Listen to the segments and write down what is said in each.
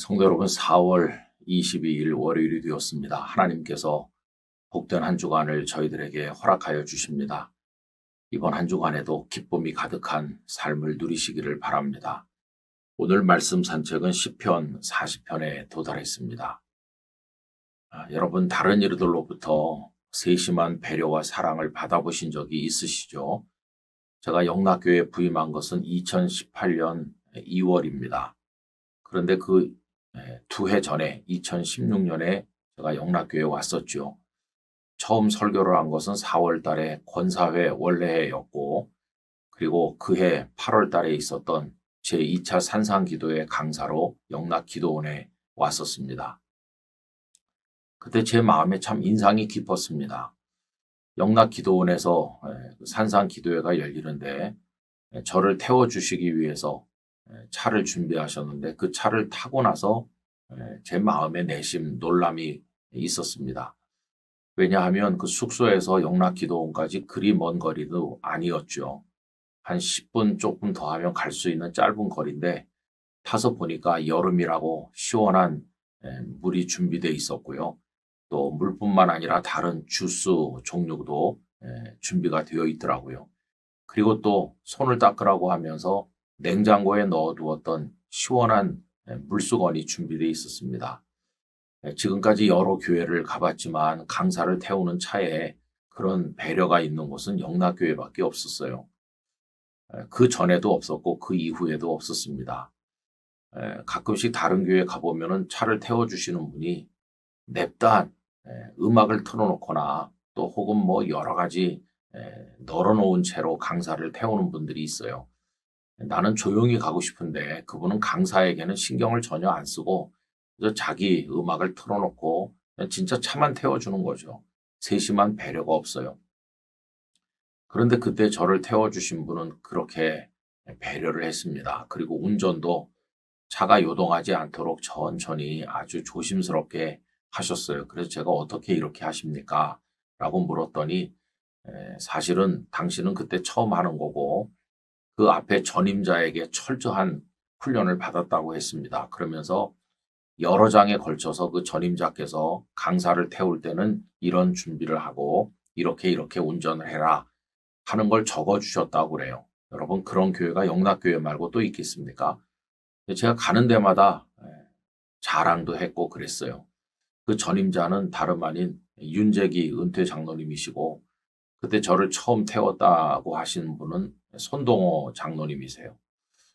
성도 여러분, 4월 22일 월요일이 되었습니다. 하나님께서 복된 한 주간을 저희들에게 허락하여 주십니다. 이번 한 주간에도 기쁨이 가득한 삶을 누리시기를 바랍니다. 오늘 말씀 산책은 시편 40편에 도달했습니다. 여러분, 다른 이들로부터 세심한 배려와 사랑을 받아보신 적이 있으시죠? 제가 영락교회에 부임한 것은 2018년 2월입니다. 그런데 그 두 해 전에 2016년에 제가 영락교회에 왔었죠. 처음 설교를 한 것은 4월 달에 권사회 원래회였고, 그리고 그해 8월 달에 있었던 제2차 산상기도회 강사로 영락기도원에 왔었습니다. 그때 제 마음에 참 인상이 깊었습니다. 영락기도원에서 산상기도회가 열리는데 저를 태워주시기 위해서 차를 준비하셨는데 그 차를 타고 나서 제 마음에 내심 놀람이 있었습니다. 왜냐하면 그 숙소에서 영락기도원까지 그리 먼 거리도 아니었죠. 한 10분 조금 더 하면 갈 수 있는 짧은 거리인데 타서 보니까 여름이라고 시원한 물이 준비되어 있었고요. 또 물뿐만 아니라 다른 주스 종류도 준비가 되어 있더라고요. 그리고 또 손을 닦으라고 하면서 냉장고에 넣어두었던 시원한 물수건이 준비되어 있었습니다. 지금까지 여러 교회를 가봤지만 강사를 태우는 차에 그런 배려가 있는 곳은 영락교회밖에 없었어요. 그 전에도 없었고 그 이후에도 없었습니다. 가끔씩 다른 교회 가보면은 차를 태워주시는 분이 냅다 음악을 틀어놓거나 또 혹은 뭐 여러 가지 널어놓은 채로 강사를 태우는 분들이 있어요. 나는 조용히 가고 싶은데 그분은 강사에게는 신경을 전혀 안 쓰고 자기 음악을 틀어놓고 진짜 차만 태워주는 거죠. 세심한 배려가 없어요. 그런데 그때 저를 태워주신 분은 그렇게 배려를 했습니다. 그리고 운전도 차가 요동하지 않도록 천천히 아주 조심스럽게 하셨어요. 그래서 제가 어떻게 이렇게 하십니까? 라고 물었더니 사실은 당신은 그때 처음 하는 거고 그 앞에 전임자에게 철저한 훈련을 받았다고 했습니다. 그러면서 여러 장에 걸쳐서 그 전임자께서 강사를 태울 때는 이런 준비를 하고 이렇게 운전을 해라 하는 걸 적어주셨다고 그래요. 여러분, 그런 교회가 영락교회 말고 또 있겠습니까? 제가 가는 데마다 자랑도 했고 그랬어요. 그 전임자는 다름 아닌 윤재기 은퇴 장로님이시고 그때 저를 처음 태웠다고 하시는 분은 손동호 장로님이세요.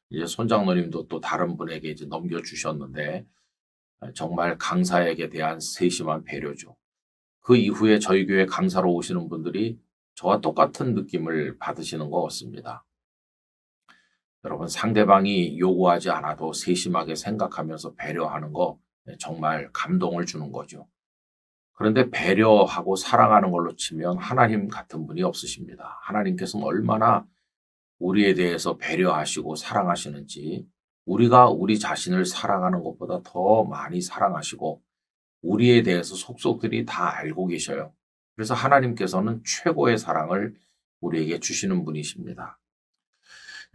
이제 손 장로님도 또 다른 분에게 이제 넘겨주셨는데 정말 강사에게 대한 세심한 배려죠. 그 이후에 저희 교회 강사로 오시는 분들이 저와 똑같은 느낌을 받으시는 것 같습니다. 여러분, 상대방이 요구하지 않아도 세심하게 생각하면서 배려하는 거 정말 감동을 주는 거죠. 그런데 배려하고 사랑하는 걸로 치면 하나님 같은 분이 없으십니다. 하나님께서는 얼마나 우리에 대해서 배려하시고 사랑하시는지 우리가 우리 자신을 사랑하는 것보다 더 많이 사랑하시고 우리에 대해서 속속들이 다 알고 계셔요. 그래서 하나님께서는 최고의 사랑을 우리에게 주시는 분이십니다.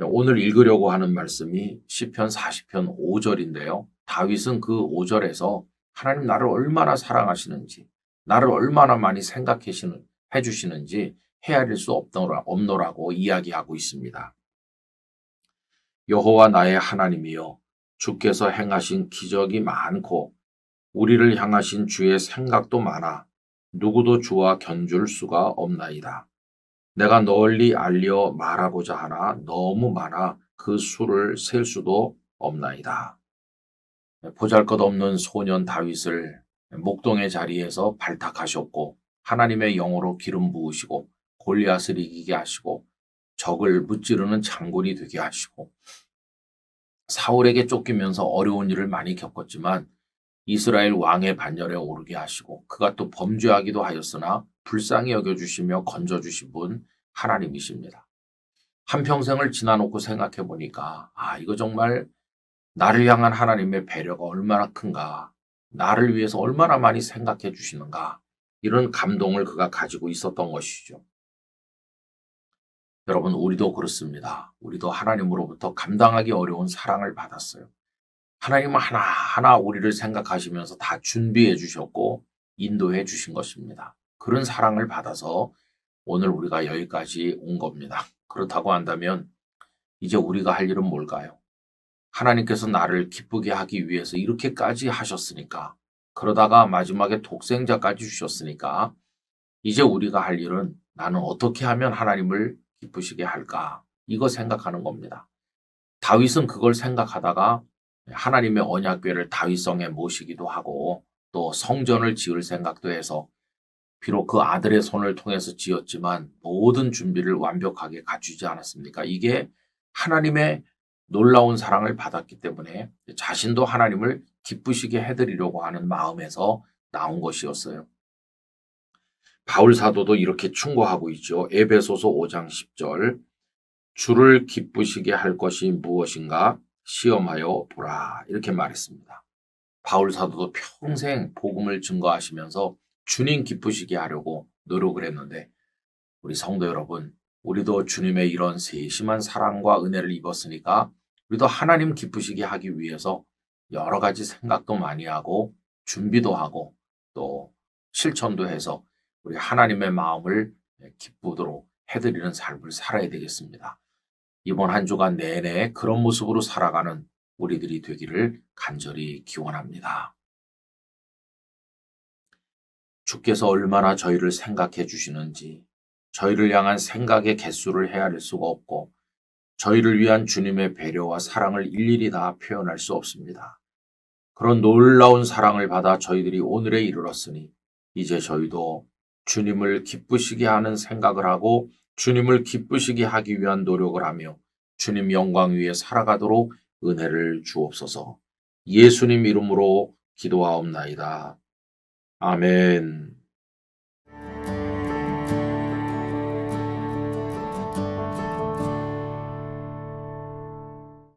오늘 읽으려고 하는 말씀이 시편 40편 5절인데요. 다윗은 그 5절에서 하나님 나를 얼마나 사랑하시는지 나를 얼마나 많이 생각해 주시는지 헤아릴 수 없노라고 이야기하고 있습니다. 여호와 나의 하나님이여 주께서 행하신 기적이 많고 우리를 향하신 주의 생각도 많아 누구도 주와 견줄 수가 없나이다. 내가 널리 알려 말하고자 하나 너무 많아 그 수를 셀 수도 없나이다. 보잘것없는 소년 다윗을 목동의 자리에서 발탁하셨고 하나님의 영으로 기름 부으시고 골리앗을 이기게 하시고 적을 무찌르는 장군이 되게 하시고 사울에게 쫓기면서 어려운 일을 많이 겪었지만 이스라엘 왕의 반열에 오르게 하시고 그가 또 범죄하기도 하였으나 불쌍히 여겨주시며 건져주신 분 하나님이십니다. 한평생을 지나놓고 생각해 보니까 이거 정말 나를 향한 하나님의 배려가 얼마나 큰가, 나를 위해서 얼마나 많이 생각해 주시는가, 이런 감동을 그가 가지고 있었던 것이죠. 여러분, 우리도 그렇습니다. 우리도 하나님으로부터 감당하기 어려운 사랑을 받았어요. 하나님은 하나하나 우리를 생각하시면서 다 준비해 주셨고 인도해 주신 것입니다. 그런 사랑을 받아서 오늘 우리가 여기까지 온 겁니다. 그렇다고 한다면 이제 우리가 할 일은 뭘까요? 하나님께서 나를 기쁘게 하기 위해서 이렇게까지 하셨으니까, 그러다가 마지막에 독생자까지 주셨으니까 이제 우리가 할 일은 나는 어떻게 하면 하나님을 기쁘시게 할까? 이거 생각하는 겁니다. 다윗은 그걸 생각하다가 하나님의 언약궤를 다윗성에 모시기도 하고 또 성전을 지을 생각도 해서 비록 그 아들의 손을 통해서 지었지만 모든 준비를 완벽하게 갖추지 않았습니까? 이게 하나님의 놀라운 사랑을 받았기 때문에 자신도 하나님을 기쁘시게 해드리려고 하는 마음에서 나온 것이었어요. 바울 사도도 이렇게 충고하고 있죠. 에베소서 5장 10절. 주를 기쁘시게 할 것이 무엇인가 시험하여 보라. 이렇게 말했습니다. 바울 사도도 평생 복음을 증거하시면서 주님 기쁘시게 하려고 노력을 했는데 우리 성도 여러분, 우리도 주님의 이런 세심한 사랑과 은혜를 입었으니까 우리도 하나님 기쁘시게 하기 위해서 여러 가지 생각도 많이 하고 준비도 하고 또 실천도 해서 우리 하나님의 마음을 기쁘도록 해드리는 삶을 살아야 되겠습니다. 이번 한 주간 내내 그런 모습으로 살아가는 우리들이 되기를 간절히 기원합니다. 주께서 얼마나 저희를 생각해 주시는지, 저희를 향한 생각의 개수를 헤아릴 수가 없고 저희를 위한 주님의 배려와 사랑을 일일이 다 표현할 수 없습니다. 그런 놀라운 사랑을 받아 저희들이 오늘에 이르렀으니 이제 저희도 주님을 기쁘시게 하는 생각을 하고 주님을 기쁘시게 하기 위한 노력을 하며 주님 영광 위에 살아가도록 은혜를 주옵소서. 예수님 이름으로 기도하옵나이다. 아멘.